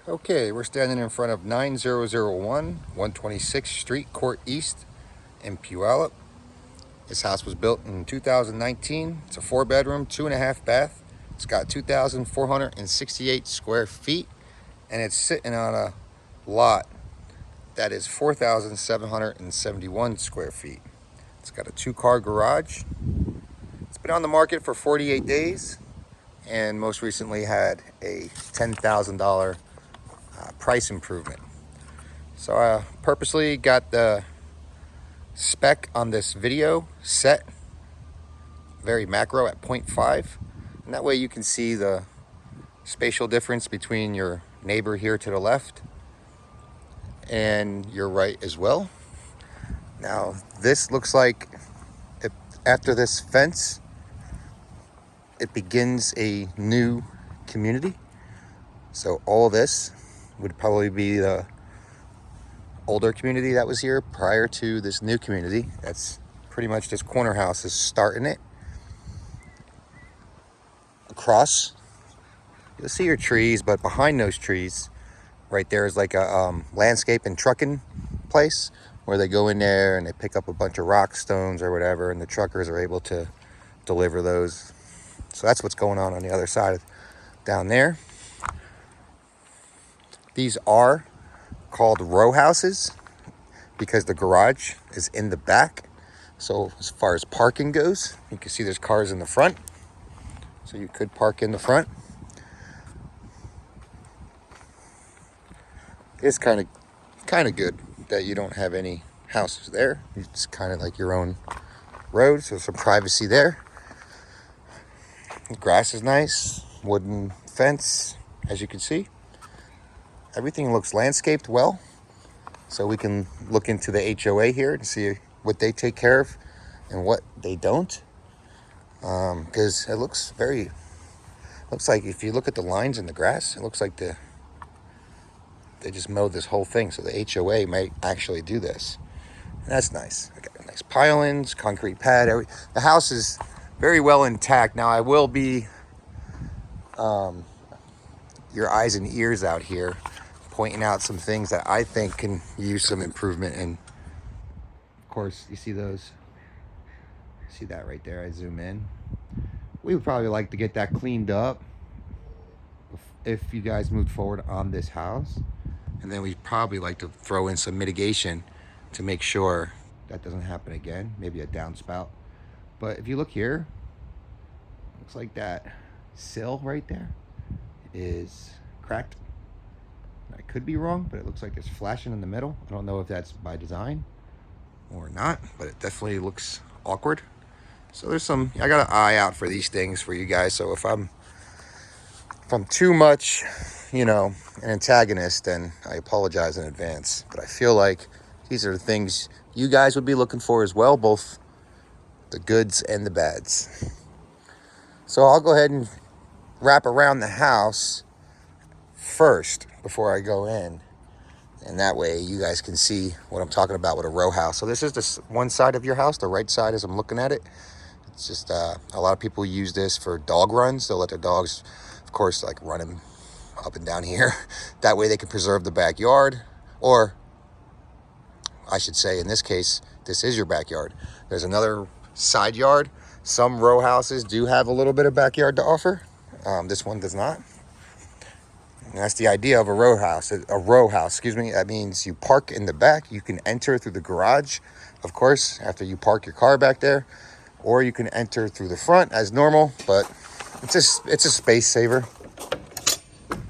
Okay, we're standing in front of 9001 126th Street, Court East in Puyallup. This house was built in 2019. It's a 4-bedroom, 2.5 bath. It's got 2,468 square feet, and it's sitting on a lot that is 4,771 square feet. It's got a 2-car garage. It's been on the market for 48 days, and most recently had a $10,000 price improvement. So I purposely got the spec on this video set very macro at 0.5, and that way you can see the spatial difference between your neighbor here to the left and your right as well. Now this looks like after this fence it begins a new community. So all this would probably be the older community that was here prior to this new community. That's pretty much this corner house is starting it. Across, you'll see your trees, but behind those trees, right there is like a landscape and trucking place where they go in there and they pick up a bunch of rock stones or whatever, and the truckers are able to deliver those. So that's what's going on the other side down there. These are called row houses because the garage is in the back. So as far as parking goes, you can see there's cars in the front, so you could park in the front. It's kind of good that you don't have any houses there. It's kind of like your own road, so some privacy there. The grass is nice, wooden fence, as you can see. Everything looks landscaped well, so we can look into the HOA here and see what they take care of and what they don't. Because it looks like if you look at the lines in the grass, it looks like they just mowed this whole thing. So the HOA might actually do this. And that's nice. I got nice pilings, concrete pad. The house is very well intact. Now I will be your eyes and ears out here, pointing out some things that I think can use some improvement. And of course, you see those. See that right there? I zoom in. We would probably like to get that cleaned up if you guys moved forward on this house. And then we'd probably like to throw in some mitigation to make sure that doesn't happen again. Maybe a downspout. But if you look here, looks like that sill right there is cracked. I could be wrong, but it looks like it's flashing in the middle. I don't know if that's by design or not, but it definitely looks awkward. So there's some, I got an eye out for these things for you guys. So if I'm too much, an antagonist, then I apologize in advance. But I feel like these are the things you guys would be looking for as well, both the goods and the bads. So I'll go ahead and wrap around the house first before I go in, and that way you guys can see what I'm talking about with a row house. So this is the one side of your house. The right side, as I'm looking at it, it's just a lot of people use this for dog runs. They'll let their dogs, of course, like run them up and down here. That way they can preserve the backyard, or I should say in this case, this is your backyard. There's another side yard. Some row houses do have a little bit of backyard to offer. This one does not. And that's the idea of a row house. That means you park in the back. You can enter through the garage, of course, after you park your car back there, or you can enter through the front as normal. But it's a space saver.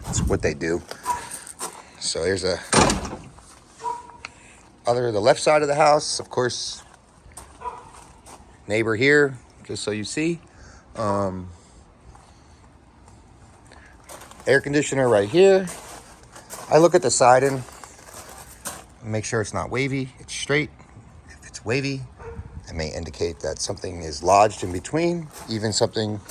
That's what they do. So here's the left side of the house, of course. Neighbor here, just so you see. Air conditioner right here. I look at the siding, make sure it's not wavy, it's straight. If it's wavy, it may indicate that something is lodged in between, even something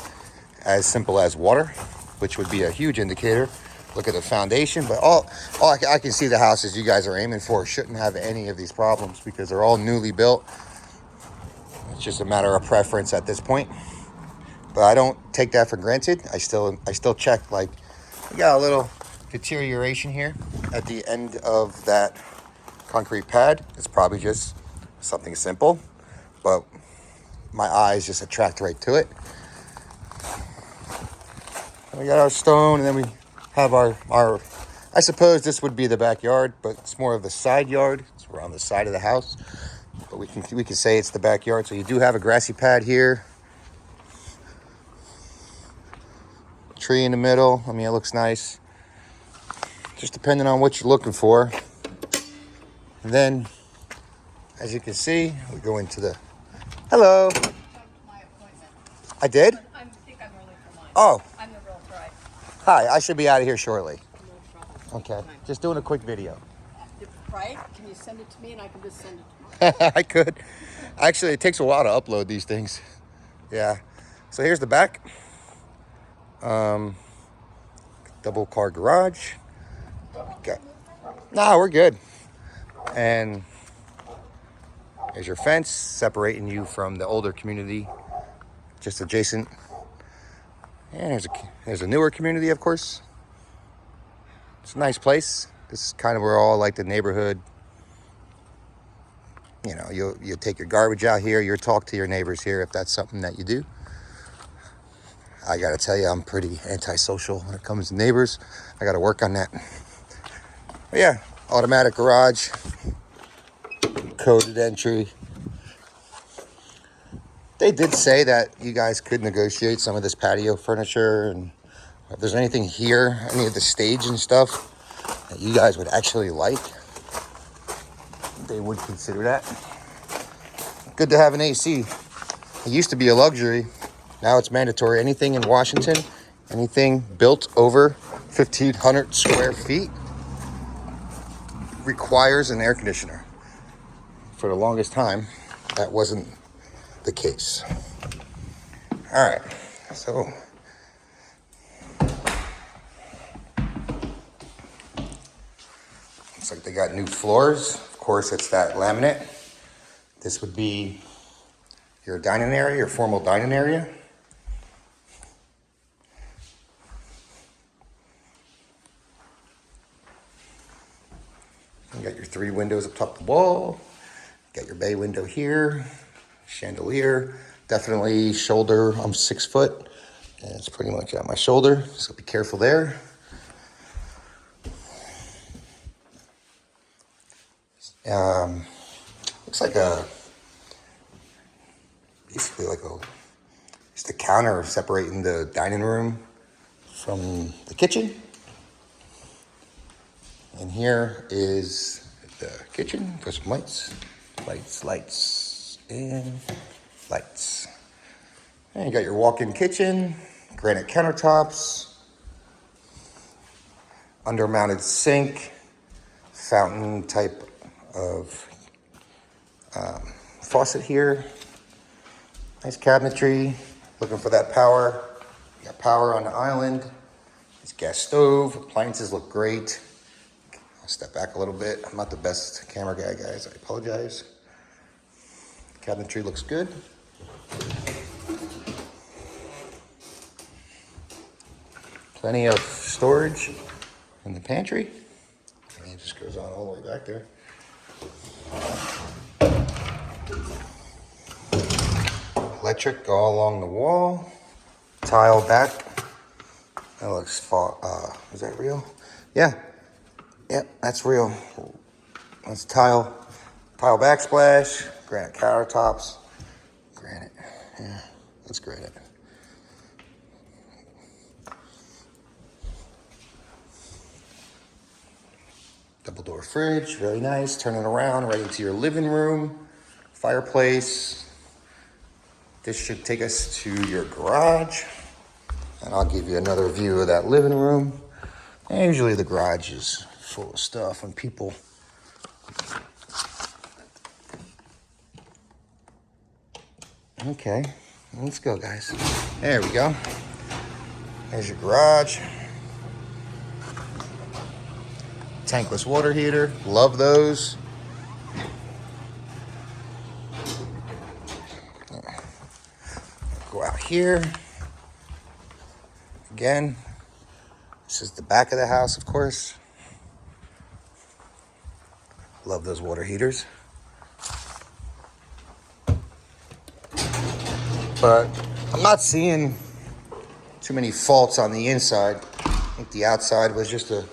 as simple as water, which would be a huge indicator. Look at the foundation, but all I can see the houses you guys are aiming for shouldn't have any of these problems because they're all newly built. It's just a matter of preference at this point. But I don't take that for granted. I still check, like, you got a little, if deterioration here at the end of that concrete pad. It's probably just something simple, but my eyes just attract right to it. And we got our stone, and then we have our I suppose this would be the backyard, but it's more of the side yard. It's around the side of the house, but we can say it's the backyard. So you do have a grassy pad here, tree in the middle. I mean, it looks nice, just depending on what you're looking for. And then, as you can see, we go into the hello. I did? I think I'm early for mine. Oh. I'm the real bride. Hi, I should be out of here shortly. No problem. Okay, just doing a quick video. Right? Can you send it to me and I can just send it to I could. Actually, it takes a while to upload these things. Yeah. So here's the back. Double car garage. Nah, we're good. And there's your fence separating you from the older community, just adjacent. And there's a newer community, of course. It's a nice place. This is kind of where all like the neighborhood, you know, you'll take your garbage out here, you'll talk to your neighbors here if that's something that you do. I gotta tell you, I'm pretty antisocial when it comes to neighbors. I gotta work on that. But yeah, automatic garage, coded entry. They did say that you guys could negotiate some of this patio furniture, and if there's anything here, any of the stage and stuff that you guys would actually like, they would consider that. Good to have an AC. It used to be a luxury. Now it's mandatory. Anything in Washington, anything built over 1,500 square feet requires an air conditioner. For the longest time, that wasn't the case. All right, so looks like they got new floors. Of course, it's that laminate. This would be your dining area, your formal dining area. You got your 3 windows up top of the wall. You got your bay window here, chandelier. Definitely shoulder. I'm 6 foot, and it's pretty much at my shoulder, so be careful there. Looks like basically like just a counter separating the dining room from the kitchen. And here is the kitchen for some lights, and lights. And you got your walk-in kitchen, granite countertops, under-mounted sink, fountain type of faucet here. Nice cabinetry. Looking for that power. You got power on the island. This gas stove. Appliances look great. I'll step back a little bit. I'm not the best camera guy, guys. I apologize. Cabinetry looks good. Plenty of storage in the pantry. And it just goes on all the way back there. Electric all along the wall. Tile back. That looks is that real? Yeah. Yep, that's real. That's tile backsplash, granite countertops, granite. Yeah, that's granite. Double door fridge, very nice. Turn it around right into your living room, fireplace. This should take us to your garage, and I'll give you another view of that living room. And usually the garage is full of stuff and people. Okay, let's go, guys. There we go. There's your garage. Tankless water heater, love those. Go out here. Again, This is the back of the house, of course. Love those water heaters. But I'm not seeing too many faults on the inside. I think the outside was just a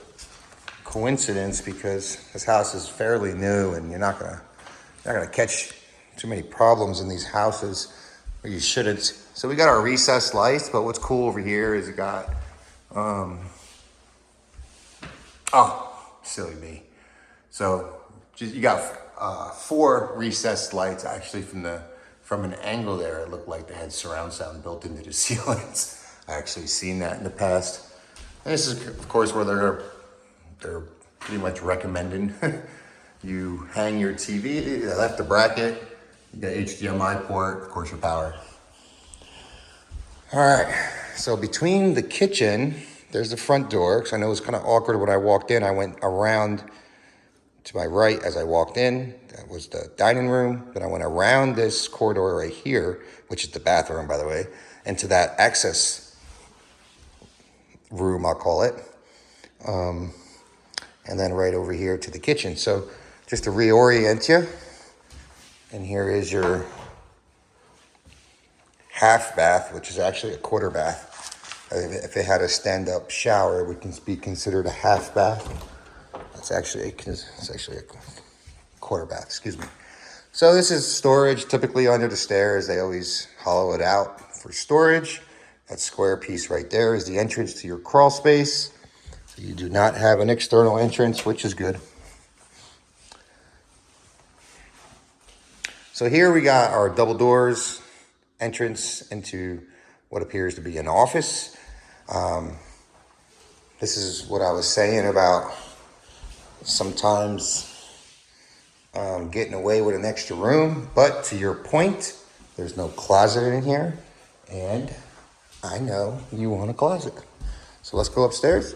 coincidence because this house is fairly new and you're not gonna catch too many problems in these houses where you shouldn't. So we got our recessed lights, but what's cool over here is you got silly me. So you got 4 recessed lights actually from an angle there. It looked like they had surround sound built into the ceilings. I actually seen that in the past. And this is of course where they're pretty much recommending you hang your TV. They left the bracket. You got HDMI port, of course your power. All right, so between the kitchen, there's the front door, because I know it was kind of awkward when I walked in. I went around to my right as I walked in. That was the dining room. Then I went around this corridor right here, which is the bathroom, by the way, into that access room, I'll call it. And then right over here to the kitchen. So just to reorient you, and here is your half bath, which is actually a quarter bath. If it had a stand-up shower, it would be considered a half bath. It's actually a quarter bath, excuse me. So this is storage, typically under the stairs. They always hollow it out for storage. That square piece right there is the entrance to your crawl space. So you do not have an external entrance, which is good. So here we got our double doors, entrance into what appears to be an office. This is what I was saying about sometimes getting away with an extra room, but to your point, there's no closet in here, and I know you want a closet. So let's go upstairs.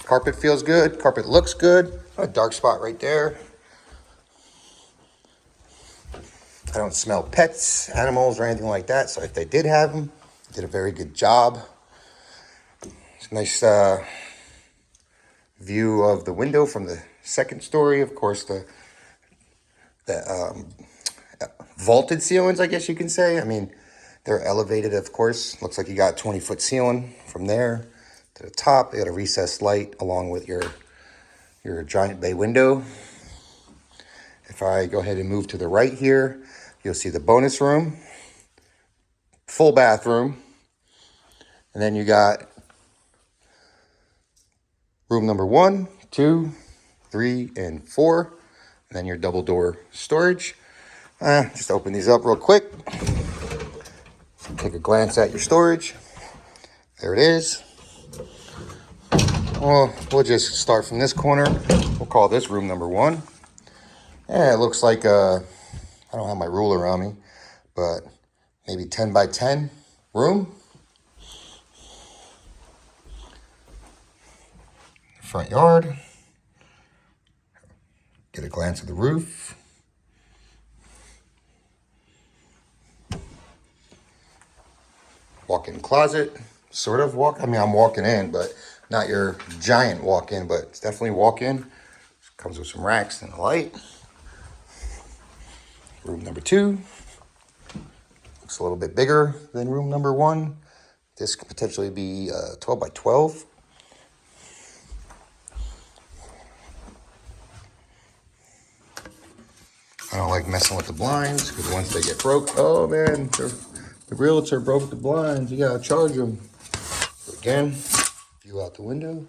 Carpet feels good, carpet looks good. A dark spot right there. I don't smell pets, animals, or anything like that. So if they did have them, did a very good job. It's a nice view of the window from the second story. Of course, the vaulted ceilings, I guess you can say. I mean, they're elevated, of course. Looks like you got 20-foot ceiling from there to the top. You got a recessed light along with your giant bay window. If I go ahead and move to the right here, you'll see the bonus room, full bathroom, and then you got room number 1, 2, 3, and 4, and then your double door storage. Just open these up real quick. Take a glance at your storage. There it is. Well, we'll just start from this corner. We'll call this room number 1. Yeah, it looks like I don't have my ruler on me, but maybe 10 by 10 room. Front yard. Get a glance at the roof. Walk-in closet. Sort of I mean, I'm walking in, but not your giant walk-in, but it's definitely walk-in. Comes with some racks and a light. Room number 2. Looks a little bit bigger than room number 1. This could potentially be 12 by 12. I don't like messing with the blinds because once they get broke, oh man, the realtor broke the blinds. You gotta charge them. Again, view out the window.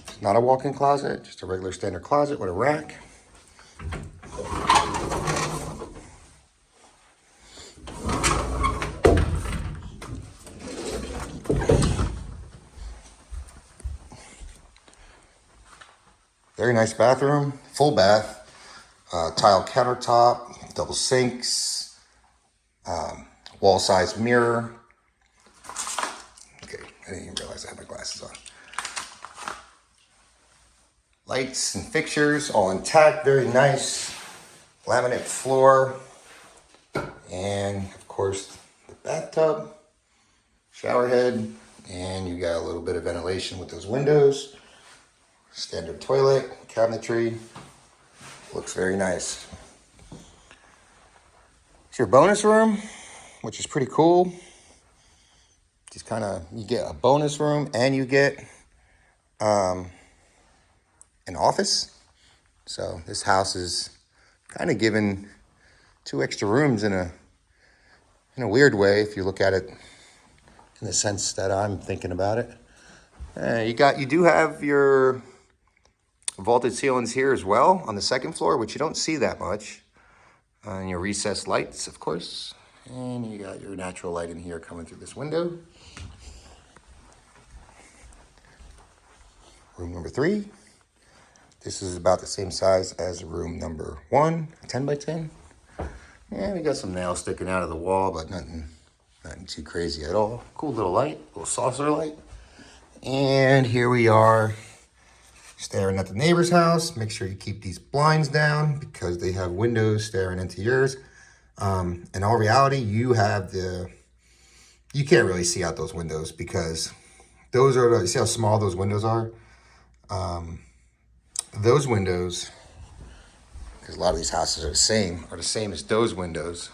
It's not a walk-in closet, just a regular standard closet with a rack. Very nice bathroom, full bath, tile countertop, double sinks, wall-sized mirror. Okay, I didn't even realize I had my glasses on. Lights and fixtures, all intact, very nice. Laminate floor. And of course, the bathtub, shower head, and you got a little bit of ventilation with those windows. Standard toilet, cabinetry. Looks very nice. It's your bonus room, which is pretty cool. Just kind of, you get a bonus room and you get an office. So this house is kind of given 2 extra rooms in a weird way if you look at it in the sense that I'm thinking about it. You do have your vaulted ceilings here as well on the second floor, which you don't see that much. And your recessed lights, of course. And you got your natural light in here coming through this window. Room number 3. This is about the same size as room number 1, 10 by 10. Yeah, we got some nails sticking out of the wall, but nothing too crazy at all. Cool little light, little saucer light. And here we are staring at the neighbor's house. Make sure you keep these blinds down because they have windows staring into yours. In all reality, you can't really see out those windows because those are, you see how small those windows are? Those windows, because a lot of these houses are the same as those windows.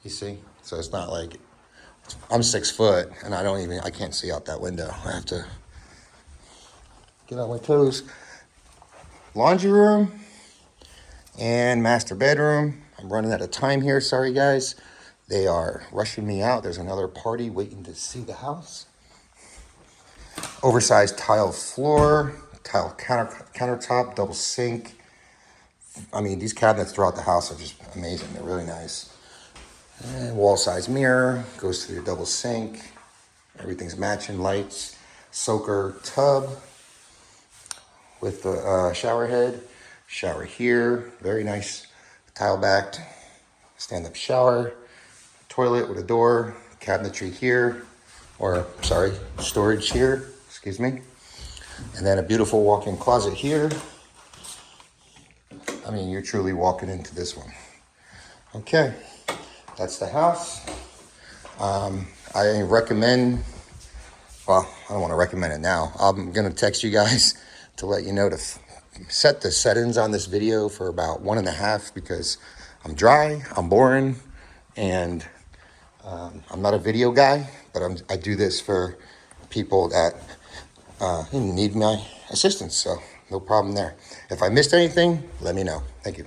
You see? So it's not like, I'm 6 foot and I can't see out that window. I have to get on my toes. Laundry room and master bedroom. I'm running out of time here. Sorry, guys. They are rushing me out. There's another party waiting to see the house. Oversized tile floor, tile countertop, double sink. I mean, these cabinets throughout the house are just amazing. They're really nice. And wall-size mirror goes to your double sink. Everything's matching. Lights, soaker tub with the shower head. Shower here, very nice tile-backed stand-up shower. Toilet with a door. Cabinetry here, storage here. Excuse me. And then a beautiful walk-in closet here. I mean, you're truly walking into this one. Okay, that's the house. I recommend, well, I don't want to recommend it now. I'm going to text you guys to let you know to set the settings on this video for about 1.5 because I'm dry, I'm boring, and I'm not a video guy, but I do this for people that need my assistance, so no problem there. If I missed anything, let me know. Thank you.